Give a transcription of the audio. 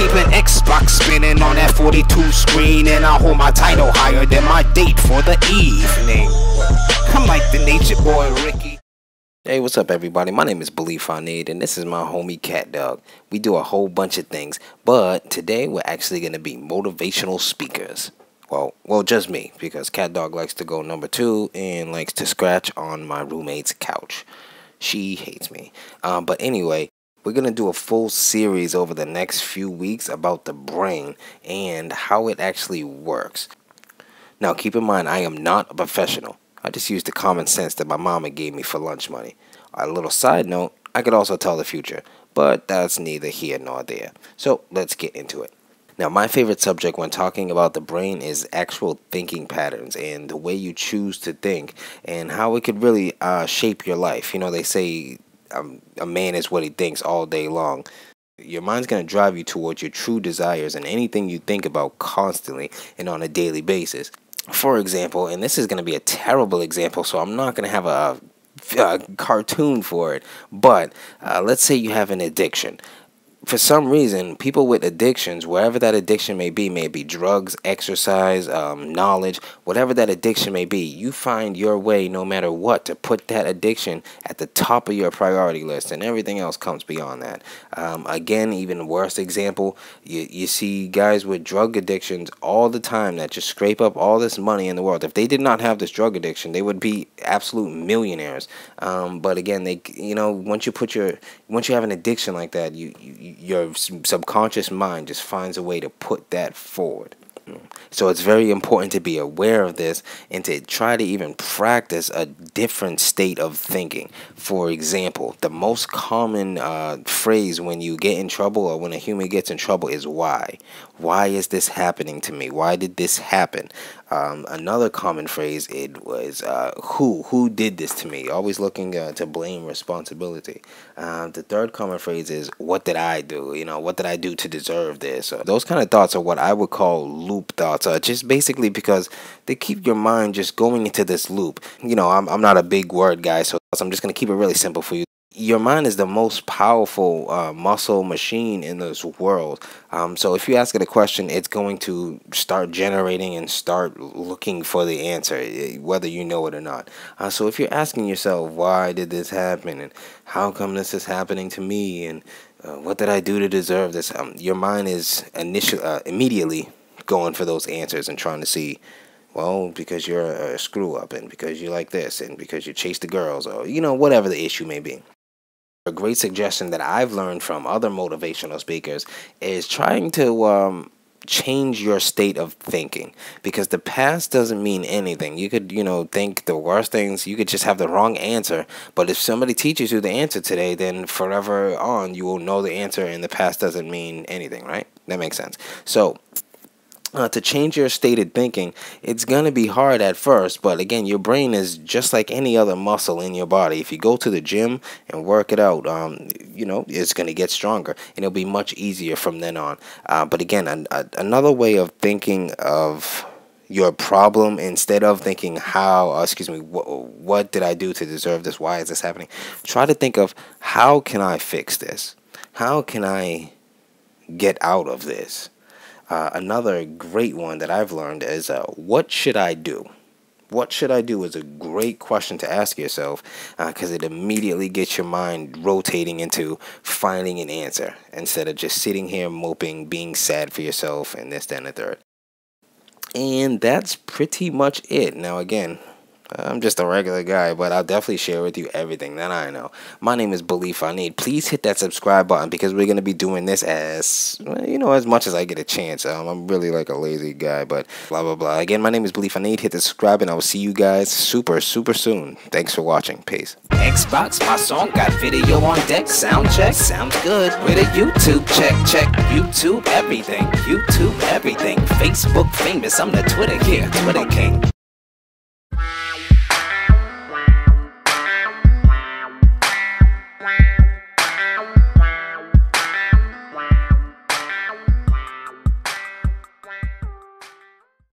keep an Xbox spinning on that 42 screen, and I hold my title higher than my date for the evening. I'm like the nature boy Ricky. Hey, what's up everybody? My name is iNeed, and this is my homie Cat Dog. We do a whole bunch of things, but today we're actually going to be motivational speakers. Well, just me, because Cat Dog likes to go number 2 and likes to scratch on my roommate's couch. She hates me. But anyway, we're going to do a full series over the next few weeks about the brain and how it actually works. Now, keep in mind, I am not a professional. I just used the common sense that my mama gave me for lunch money. A little side note, I could also tell the future, but that's neither here nor there. So let's get into it. Now, my favorite subject when talking about the brain is actual thinking patterns and the way you choose to think and how it could really shape your life. You know, they say a man is what he thinks all day long. Your mind's going to drive you towards your true desires and anything you think about constantly and on a daily basis. For example, and this is going to be a terrible example, so I'm not going to have a cartoon for it, but let's say you have an addiction. For some reason, people with addictions, wherever that addiction may be drugs, exercise, knowledge, whatever that addiction may be, you find your way no matter what to put that addiction at the top of your priority list, and everything else comes beyond that. Again, even worse example, you see guys with drug addictions all the time that just scrape up all this money in the world. If they did not have this drug addiction, they would be absolute millionaires. But again, once you have an addiction like that, your subconscious mind just finds a way to put that forward. So it's very important to be aware of this and to try to even practice a different state of thinking. For example, the most common phrase when you get in trouble or when a human gets in trouble is why. Why is this happening to me? Why did this happen? Another common phrase, it was who did this to me? Always looking to blame responsibility. The third common phrase is what did I do? You know, what did I do to deserve this? Those kind of thoughts are what I would call loop thoughts. Just basically because they keep your mind just going into this loop. You know, I'm not a big word guy, so I'm just going to keep it really simple for you. Your mind is the most powerful muscle machine in this world. So if you ask it a question, it's going to start generating and start looking for the answer, whether you know it or not. So if you're asking yourself, why did this happen? And how come this is happening to me? And what did I do to deserve this? Your mind is immediately going for those answers and trying to see, well, because you're a screw up and because you like this and because you chase the girls or, you know, whatever the issue may be. A great suggestion that I've learned from other motivational speakers is trying to change your state of thinking, because the past doesn't mean anything. You could, think the worst things. You could just have the wrong answer. But if somebody teaches you the answer today, then forever on you will know the answer, and the past doesn't mean anything, right? That makes sense. So to change your stated thinking, it's going to be hard at first, but again, your brain is just like any other muscle in your body. If you go to the gym and work it out, it's going to get stronger, and it'll be much easier from then on. But again, another way of thinking of your problem, instead of thinking what did I do to deserve this? Why is this happening? Try to think of, how can I fix this? How can I get out of this? Another great one that I've learned is, what should I do? What should I do is a great question to ask yourself, because it immediately gets your mind rotating into finding an answer instead of just sitting here moping, being sad for yourself, and this, that, and the third. And that's pretty much it. Now, again, I'm just a regular guy, but I'll definitely share with you everything that I know. My name is iNeed. Please hit that subscribe button, because we're going to be doing this as much as I get a chance. I'm really like a lazy guy, but blah, blah, blah. Again, my name is iNeed. Hit the subscribe, and I will see you guys super, super soon. Thanks for watching. Peace. Xbox, my song got video on deck. Sound check, sounds good. With a YouTube check. YouTube everything. Facebook famous. I'm the Twitter king.